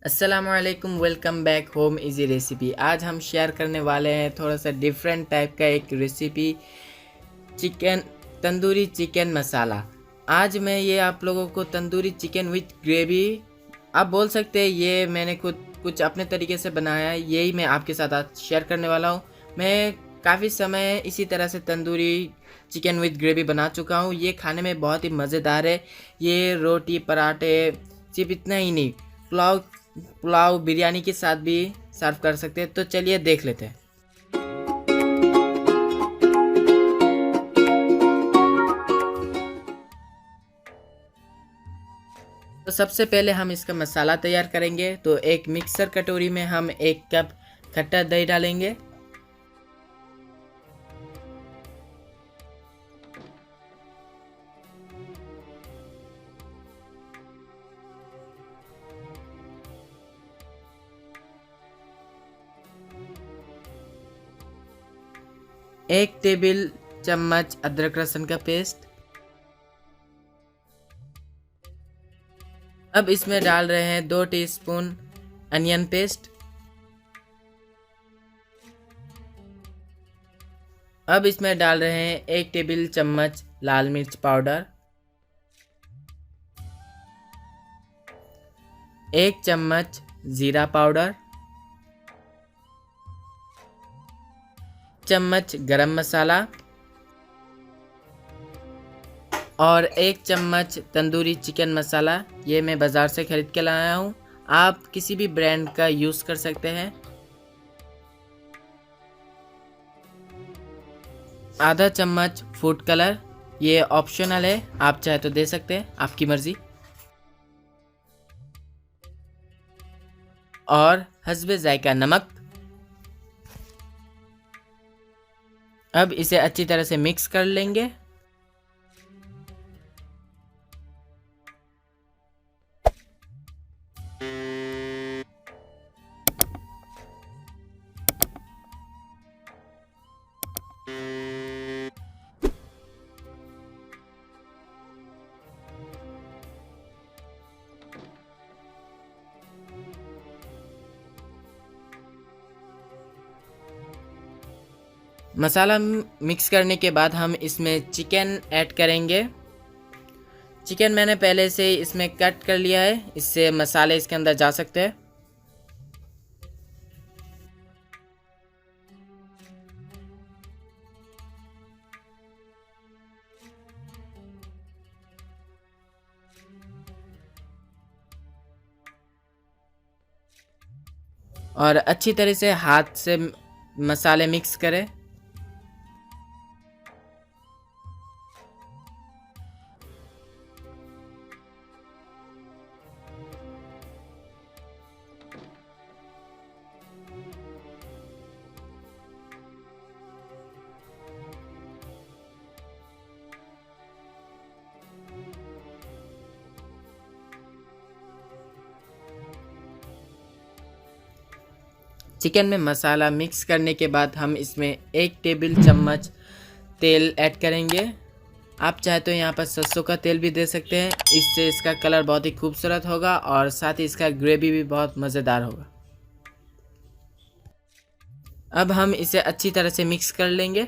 अस्सलामुअलैकुम, welcome back home easy recipe. आज हम शेयर करने वाले हैं थोड़ा सा डिफरेंट टाइप का एक रेसिपी, चिकन तंदूरी चिकन मसाला। आज मैं ये आप लोगों को तंदूरी चिकन विथ ग्रेवी आप बोल सकते हैं, ये मैंने खुद कुछ अपने तरीके से बनाया है, यही मैं आपके साथ आज शेयर करने वाला हूँ। मैं काफ़ी समय इसी तरह से तंदूरी चिकन विथ ग्रेवी बना चुका हूँ। ये खाने में बहुत ही मज़ेदार है। ये रोटी पराठे सिर्फ इतना ही नहीं, पुलाव पुलाव बिरयानी के साथ भी सर्व कर सकते हैं। तो चलिए देख लेते हैं। तो सबसे पहले हम इसका मसाला तैयार करेंगे। तो एक मिक्सर कटोरी में हम 1 कप खट्टा दही डालेंगे। एक टेबल चम्मच अदरक लहसुन का पेस्ट। अब इसमें डाल रहे हैं 2 टीस्पून अनियन पेस्ट। अब इसमें डाल रहे हैं 1 टेबल चम्मच लाल मिर्च पाउडर, 1 चम्मच जीरा पाउडर, चम्मच गरम मसाला और 1 चम्मच तंदूरी चिकन मसाला। ये मैं बाज़ार से ख़रीद के लाया हूँ, आप किसी भी ब्रांड का यूज़ कर सकते हैं। आधा चम्मच फूड कलर, ये ऑप्शनल है, आप चाहे तो दे सकते हैं, आपकी मर्ज़ी। और हस्बे जायका नमक। अब इसे अच्छी तरह से मिक्स कर लेंगे। मसाला मिक्स करने के बाद हम इसमें चिकन ऐड करेंगे। चिकन मैंने पहले से इसमें कट कर लिया है, इससे मसाले इसके अंदर जा सकते हैं। और अच्छी तरह से हाथ से मसाले मिक्स करें। चिकन में मसाला मिक्स करने के बाद हम इसमें 1 टेबल चम्मच तेल ऐड करेंगे। आप चाहे तो यहाँ पर सरसों का तेल भी दे सकते हैं, इससे इसका कलर बहुत ही खूबसूरत होगा और साथ ही इसका ग्रेवी भी बहुत मज़ेदार होगा। अब हम इसे अच्छी तरह से मिक्स कर लेंगे।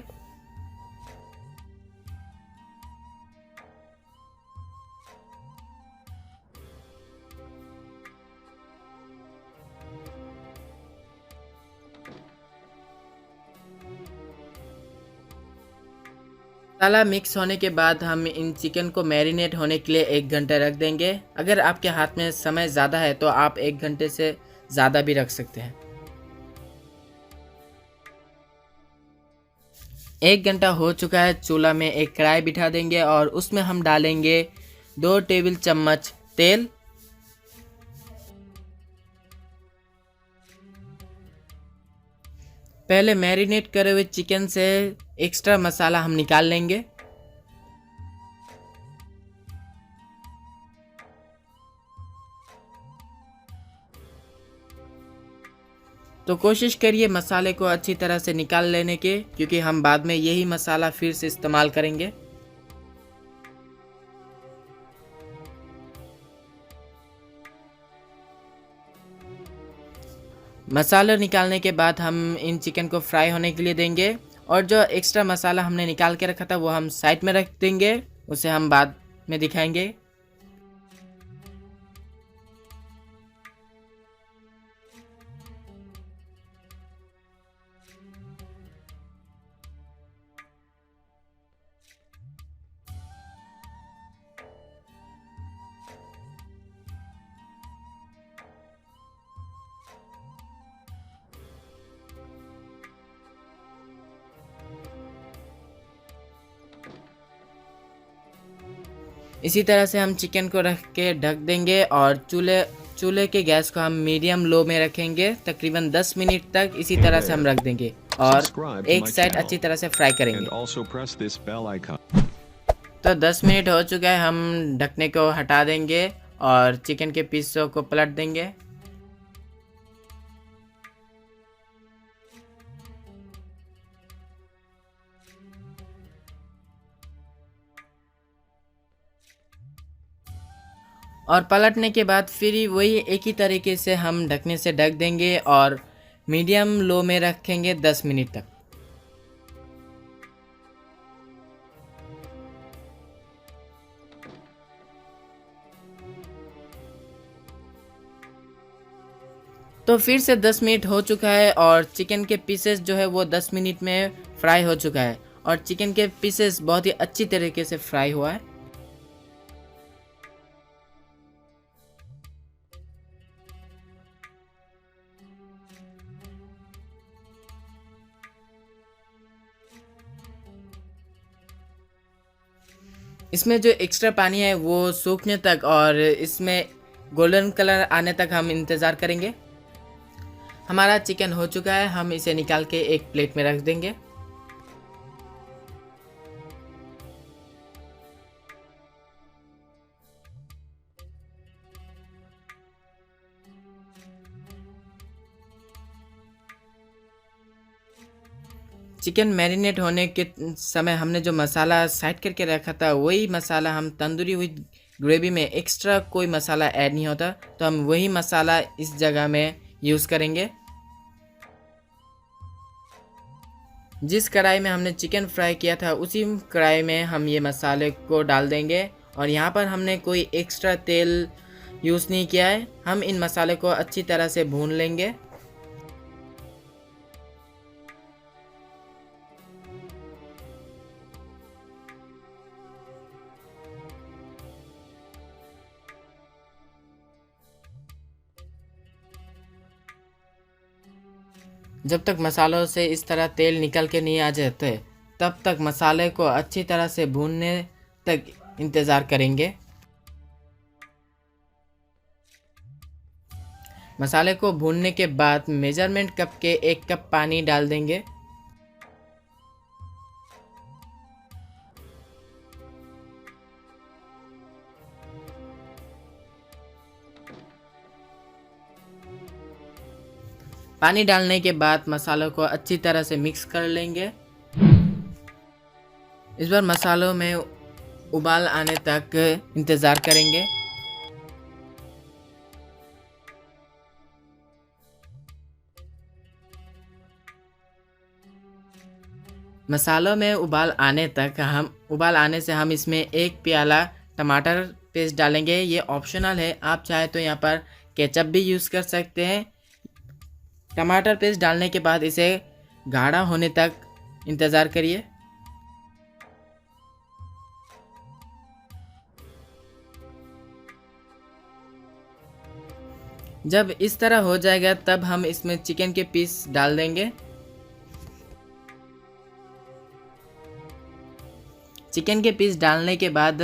मसाला मिक्स होने के बाद हम इन चिकन को मैरिनेट होने के लिए 1 घंटा रख देंगे। अगर आपके हाथ में समय ज़्यादा है तो आप 1 घंटे से ज़्यादा भी रख सकते हैं। 1 घंटा हो चुका है, चूल्हा में एक कढ़ाई बिठा देंगे और उसमें हम डालेंगे 2 टेबल चम्मच तेल। पहले मैरिनेट करे हुए चिकन से एक्स्ट्रा मसाला हम निकाल लेंगे। तो कोशिश करिए मसाले को अच्छी तरह से निकाल लेने के, क्योंकि हम बाद में यही मसाला फिर से इस्तेमाल करेंगे। मसाला निकालने के बाद हम इन चिकन को फ्राई होने के लिए देंगे, और जो एक्स्ट्रा मसाला हमने निकाल के रखा था वो हम साइड में रख देंगे, उसे हम बाद में दिखाएंगे। इसी तरह से हम चिकन को रख के ढक देंगे, और चूल्हे के गैस को हम मीडियम लो में रखेंगे तकरीबन 10 मिनट तक। इसी तरह से हम रख देंगे और एक साइड अच्छी तरह से फ्राई करेंगे। तो 10 मिनट हो चुका है, हम ढकने को हटा देंगे और चिकन के पीसों को पलट देंगे। और पलटने के बाद फिर वही एक ही तरीके से हम ढकने से ढक देंगे और मीडियम लो में रखेंगे 10 मिनट तक। तो फिर से 10 मिनट हो चुका है और चिकन के पीसेस जो है वो 10 मिनट में फ्राई हो चुका है, और चिकन के पीसेस बहुत ही अच्छी तरीके से फ्राई हुआ है। इसमें जो एक्स्ट्रा पानी है वो सूखने तक और इसमें गोल्डन कलर आने तक हम इंतज़ार करेंगे। हमारा चिकन हो चुका है, हम इसे निकाल के एक प्लेट में रख देंगे। चिकन मैरिनेट होने के समय हमने जो मसाला साइड करके रखा था वही मसाला हम तंदूरी हुई ग्रेवी में, एक्स्ट्रा कोई मसाला ऐड नहीं होता, तो हम वही मसाला इस जगह में यूज़ करेंगे। जिस कढ़ाई में हमने चिकन फ्राई किया था उसी कढ़ाई में हम ये मसाले को डाल देंगे, और यहाँ पर हमने कोई एक्स्ट्रा तेल यूज़ नहीं किया है। हम इन मसाले को अच्छी तरह से भून लेंगे। जब तक मसालों से इस तरह तेल निकल के नहीं आ जाते तब तक मसाले को अच्छी तरह से भूनने तक इंतज़ार करेंगे। मसाले को भूनने के बाद मेजरमेंट कप के 1 कप पानी डाल देंगे। पानी डालने के बाद मसालों को अच्छी तरह से मिक्स कर लेंगे। इस बार मसालों में उबाल आने तक इंतज़ार करेंगे। मसालों में उबाल आने से हम इसमें 1 प्याला टमाटर पेस्ट डालेंगे। ये ऑप्शनल है, आप चाहे तो यहाँ पर केचप भी यूज़ कर सकते हैं। टमाटर पेस्ट डालने के बाद इसे गाढ़ा होने तक इंतज़ार करिए। जब इस तरह हो जाएगा तब हम इसमें चिकन के पीस डाल देंगे। चिकन के पीस डालने के बाद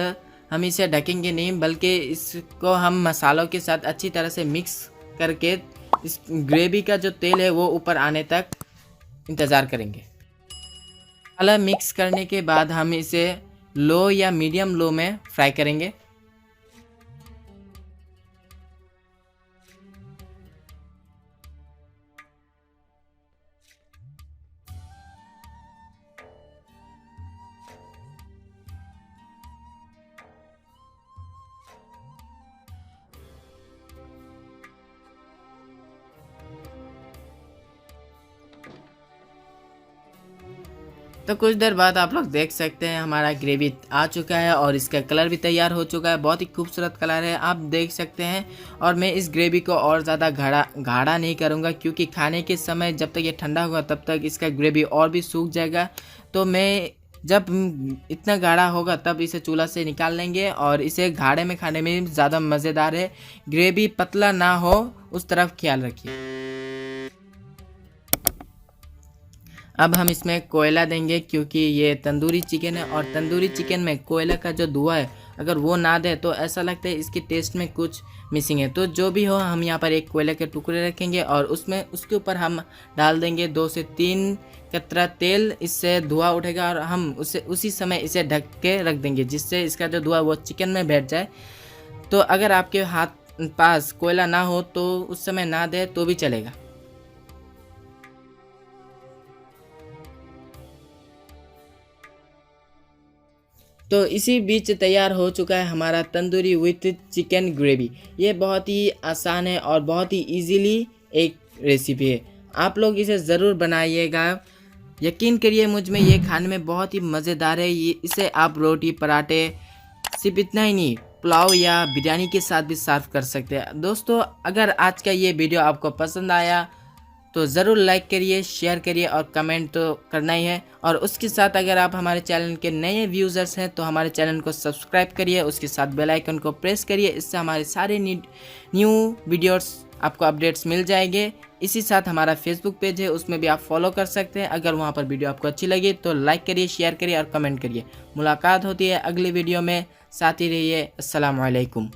हम इसे ढकेंगे नहीं, बल्कि इसको हम मसालों के साथ अच्छी तरह से मिक्स करके इस ग्रेवी का जो तेल है वो ऊपर आने तक इंतज़ार करेंगे। मसाला मिक्स करने के बाद हम इसे लो या मीडियम लो में फ्राई करेंगे। तो कुछ देर बाद आप लोग देख सकते हैं हमारा ग्रेवी आ चुका है और इसका कलर भी तैयार हो चुका है। बहुत ही खूबसूरत कलर है, आप देख सकते हैं। और मैं इस ग्रेवी को और ज़्यादा गाढ़ा नहीं करूँगा, क्योंकि खाने के समय जब तक ये ठंडा होगा तब तक इसका ग्रेवी और भी सूख जाएगा। तो मैं जब इतना गाढ़ा होगा तब इसे चूल्हा से निकाल लेंगे, और इसे गाढ़े में खाने में ज़्यादा मज़ेदार है। ग्रेवी पतला ना हो उस तरफ ख्याल रखिए। अब हम इसमें कोयला देंगे, क्योंकि ये तंदूरी चिकन है और तंदूरी चिकन में कोयला का जो धुआं है अगर वो ना दे तो ऐसा लगता है इसके टेस्ट में कुछ मिसिंग है। तो जो भी हो, हम यहाँ पर एक कोयले के टुकड़े रखेंगे और उसके ऊपर हम डाल देंगे 2 से 3 कतरा तेल। इससे धुआं उठेगा और हम उसी समय इसे ढक के रख देंगे, जिससे इसका जो धुआं वो चिकन में बैठ जाए। तो अगर आपके हाथ पास कोयला ना हो तो उस समय ना दे तो भी चलेगा। तो इसी बीच तैयार हो चुका है हमारा तंदूरी विथ चिकन ग्रेवी। ये बहुत ही आसान है और बहुत ही इजीली एक रेसिपी है। आप लोग इसे ज़रूर बनाइएगा, यकीन करिए मुझ में, ये खाने में बहुत ही मज़ेदार है। इसे आप रोटी, पराठे, सिर्फ इतना ही नहीं, पुलाव या बिरयानी के साथ भी सर्व कर सकते हैं। दोस्तों, अगर आज का ये वीडियो आपको पसंद आया तो ज़रूर लाइक करिए, शेयर करिए और कमेंट तो करना ही है। और उसके साथ अगर आप हमारे चैनल के नए व्यूज़र्स हैं तो हमारे चैनल को सब्सक्राइब करिए, उसके साथ बेल आइकन को प्रेस करिए। इससे हमारे सारे न्यू वीडियोस आपको अपडेट्स मिल जाएंगे। इसी साथ हमारा फेसबुक पेज है, उसमें भी आप फॉलो कर सकते हैं। अगर वहाँ पर वीडियो आपको अच्छी लगी तो लाइक करिए, शेयर करिए और कमेंट करिए। मुलाकात होती है अगली वीडियो में, साथ ही रहिए। अस्सलाम वालेकुम।